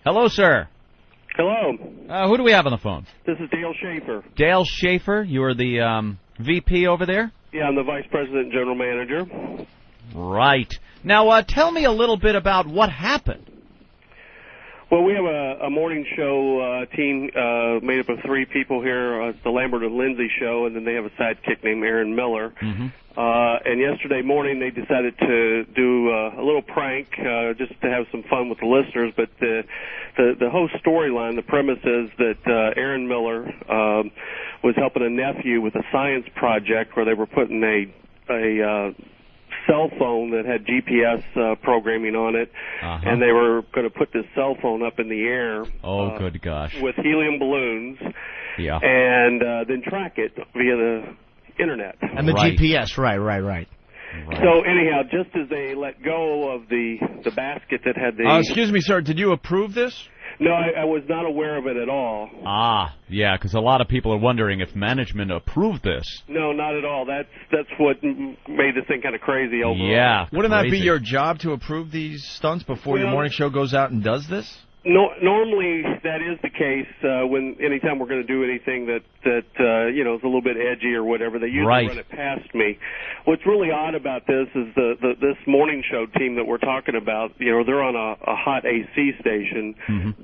Hello, sir. Hello. Who do we have on the phone? This is Dale Schafer. Dale Schafer. You are the VP over there? Yeah, I'm the Vice President and General Manager. Right. Now, tell me a little bit about what happened. Well, we have a morning show team made up of 3 people here. It's the Lambert and Lindsay show, and then they have a sidekick named Aaron Miller. Mm-hmm. And yesterday morning they decided to do a little prank just to have some fun with the listeners. But the whole storyline, the premise is that Aaron Miller was helping a nephew with a science project where they were putting a cell phone that had GPS programming on it, and they were going to put this cell phone up in the air. Oh, good gosh! With helium balloons, yeah, and then track it via the internet. And the GPS, right. So anyhow, just as they let go of the basket that had the... excuse me, sir, did you approve this? No, I was not aware of it at all. Yeah, because a lot of people are wondering if management approved this. No, not at all. That's what made this thing kind of crazy overall. Yeah, wouldn't that be your job to approve these stunts before your morning show goes out and does this? No, normally that is the case anytime we're going to do anything that is a little bit edgy or whatever. They usually run it past me. What's really odd about this is this morning show team that we're talking about. They're on a hot AC station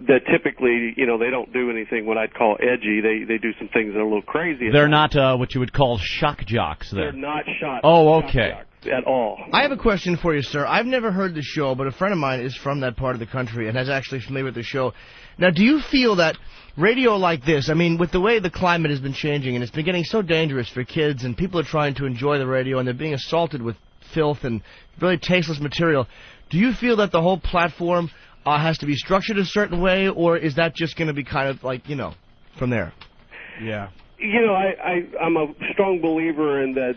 that typically they don't do anything what I'd call edgy. They do some things that are a little crazy. They're not what you would call shock jocks. They're not shock. Oh, okay. Shock jocks at all. I have a question for you, sir. I've never heard the show, but a friend of mine is from that part of the country and is actually familiar with the show. Now, do you feel that radio like this, I mean, with the way the climate has been changing and it's been getting so dangerous for kids and people are trying to enjoy the radio and they're being assaulted with filth and really tasteless material, do you feel that the whole platform has to be structured a certain way, or is that just going to be kind of like, from there? Yeah. I'm a strong believer in that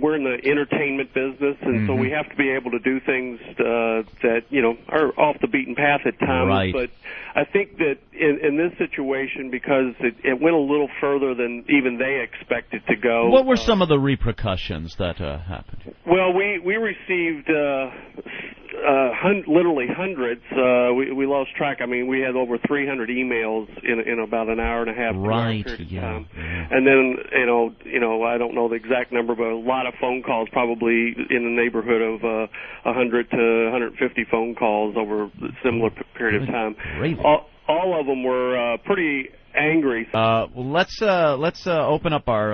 we're in the entertainment business, and so we have to be able to do things that are off the beaten path at times. Right. But I think that in this situation, because it went a little further than even they expected to go. What were some of the repercussions that happened? Well, we received literally hundreds. We lost track. I mean, we had over 300 emails in about an hour and a half. Right. Yeah. And then, I don't know the exact number, but a lot of phone calls, probably in the neighborhood of 100 to 150 phone calls over a similar period of time. All of them were pretty angry. Well, let's open up our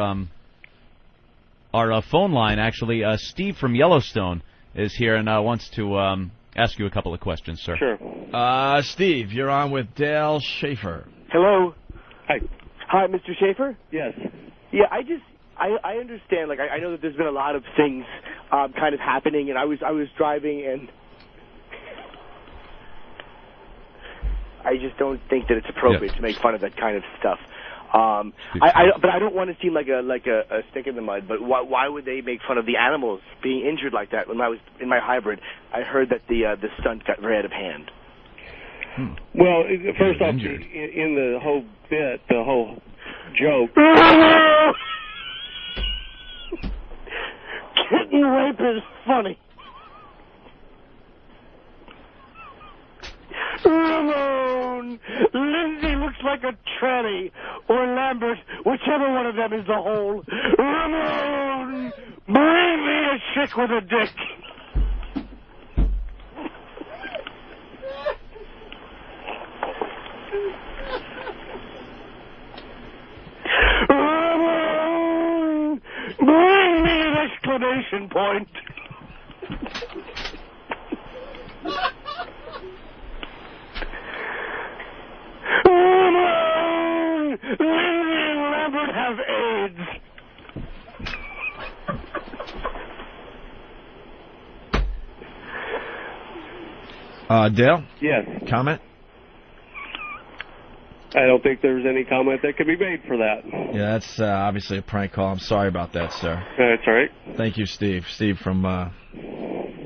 phone line. Actually, Steve from Yellowstone is here and wants to ask you a couple of questions, sir. Sure. Steve, you're on with Dale Schafer. Hello. Hi. Hi, Mr. Schafer? Yes. Yeah, I understand. Like, I know that there's been a lot of things kind of happening, and I was driving, and I just don't think that it's appropriate to make fun of that kind of stuff. But I don't want to seem like a stick in the mud. But why would they make fun of the animals being injured like that? When I was in my hybrid, I heard that the stunt got very out of hand. Well, first off, in the whole bit, the whole joke. Kitten rape is funny. Ramone! Lindsay looks like a tranny. Or Lambert, whichever one of them is the hole. Ramone! Bring me a chick with a dick. Ramone! Bring me an exclamation point. Ramone! Lindsay and Lambert have AIDS. Dale? Yes. Comment? I don't think there's any comment that could be made for that. Yeah, that's obviously a prank call. I'm sorry about that, sir. That's all right. Thank you, Steve. Steve from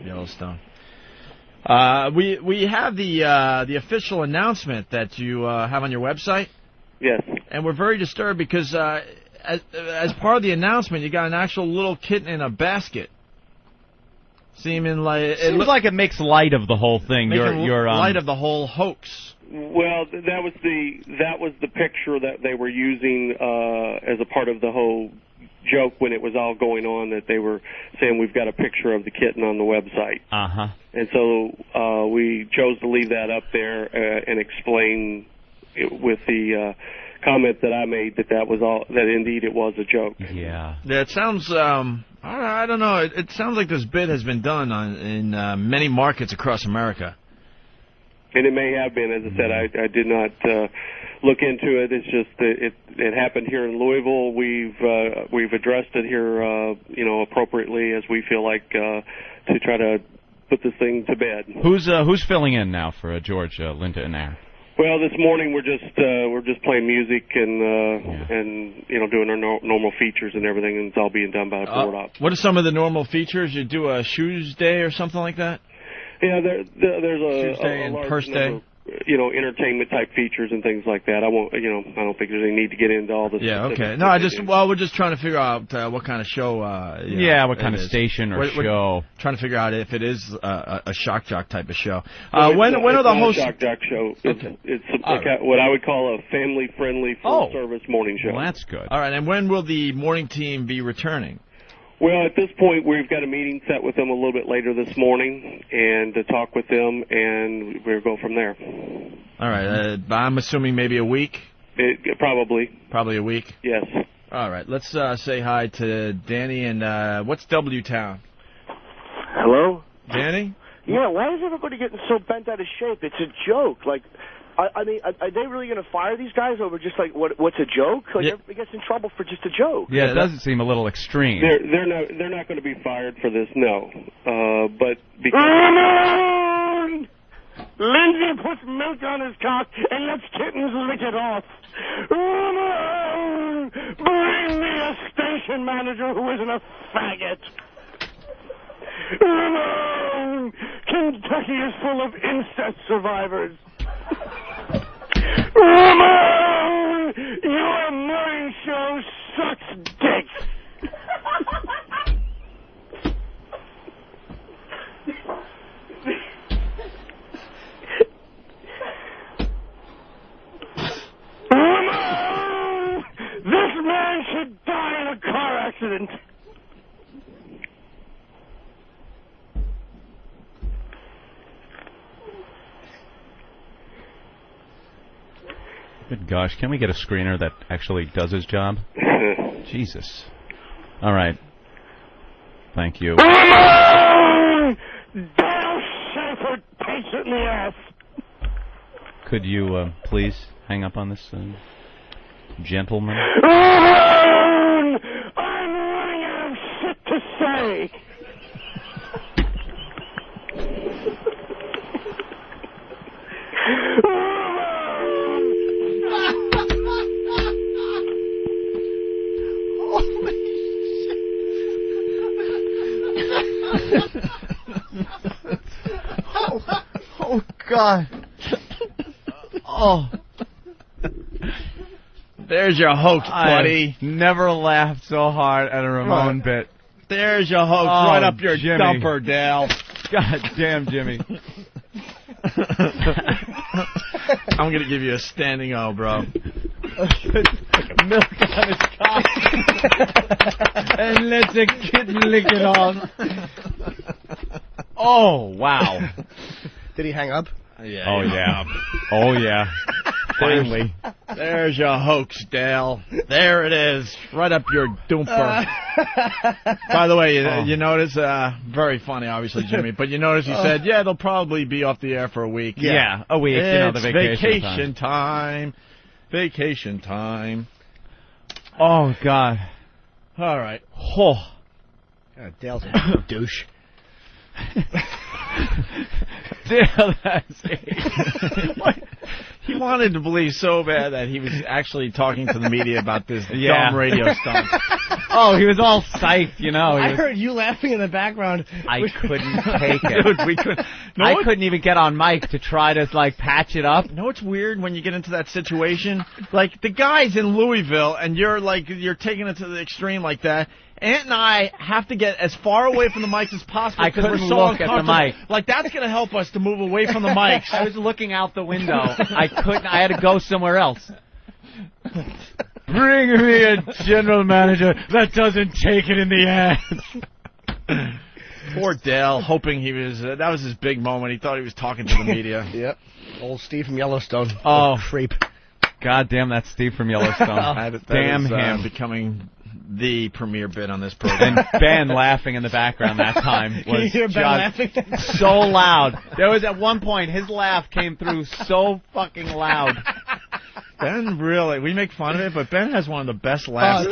Yellowstone. We have the official announcement that you have on your website. Yes. And we're very disturbed because as part of the announcement, you got an actual little kitten in a basket. Seeming like It seems like it makes light of the whole thing. You're light of the whole hoax. Well, that was the picture that they were using as a part of the whole joke when it was all going on, that they were saying we've got a picture of the kitten on the website. Uh-huh. And so we chose to leave that up there and explain with the comment that I made that indeed it was a joke. Yeah. Yeah, it sounds, I don't know, it sounds like this bit has been done in many markets across America. And it may have been. As I said, I did not look into it. It's just that it happened here in Louisville. We've addressed it here, appropriately as we feel like to try to put this thing to bed. Who's filling in now for George Linda and Aaron? Well, this morning we're just playing music and doing our normal features and everything, and it's all being done by a board op. What are some of the normal features? You do a shoes day or something like that? Yeah, there's Tuesday a large Purse number, Day. entertainment type features and things like that. I don't think there's any need to get into all this. Yeah, okay. No, we're just trying to figure out what kind of show. What kind of station or show. We're trying to figure out if it is a shock jock type of show. No, when are the hosts? Shock jock show. Okay. It's what I would call a family friendly full service morning show. Well, that's good. All right, and when will the morning team be returning? Well, at this point, we've got a meeting set with them a little bit later this morning, and to talk with them, and we'll go from there. All right, I'm assuming maybe a week? Probably. Probably a week? Yes. All right, let's say hi to Danny, and what's W-Town? Hello? Danny? Yeah, why is everybody getting so bent out of shape? It's a joke. Like, I mean, are they really going to fire these guys over just like what's a joke? Like, everybody gets in trouble for just a joke. Yeah, it does seem a little extreme. They're not going to be fired for this, no. But because Ramone! Lindsay puts milk on his cock and lets kittens lick it off. Ramone! Bring me a station manager who isn't a faggot. Ramone! Kentucky is full of incest survivors. Ramone! Your morning show sucks dicks! Ramone! This man should die in a car accident! Good gosh, can we get a screener that actually does his job? Jesus. All right. Thank you. Dale Schafer takes it in the ass. Could you please hang up on this gentleman? I'm running out of shit to say. Oh, God. Oh. There's your hoax, buddy. Never laughed so hard at a Ramone bit. There's your hoax right up your dumper, Dale. God damn, Jimmy. I'm going to give you a standing O, bro. Milk on his cock. And let the kitten lick it off. Oh, wow. Did he hang up? Yeah. Oh, yeah. Oh, yeah. Finally. There's your hoax, Dale. There it is. Right up your dumper. By the way, you notice, very funny, obviously, Jimmy, but you notice he said, yeah, they'll probably be off the air for a week. Yeah, a week. It's the vacation time. Vacation time. Oh, God. All right. Oh. God, Dale's a douche. Dale, that's it. He wanted to believe so bad that he was actually talking to the media about this dumb radio stunt. Oh, he was all psyched, you know. I heard you laughing in the background. I couldn't take it. Dude, we could. I couldn't even get on mic to try to like patch it up. You know what's weird when you get into that situation? Like the guy's in Louisville, and you're taking it to the extreme like that. Ant and I have to get as far away from the mics as possible. I couldn't we're so look at the uncomfortable. mic. Like that's gonna help us to move away from the mics. I was looking out the window. I couldn't. I had to go somewhere else. Bring me a general manager that doesn't take it in the ass. Poor Dale, hoping he was. That was his big moment. He thought he was talking to the media. Yep. Old Steve from Yellowstone. Oh, creep. God damn, that's Steve from Yellowstone. Damn him. Becoming the premier bit on this program. And Ben laughing in the background that time was you hear Ben laughing? so loud. There was at one point his laugh came through so fucking loud. Ben really, we make fun of it, but Ben has one of the best laughs.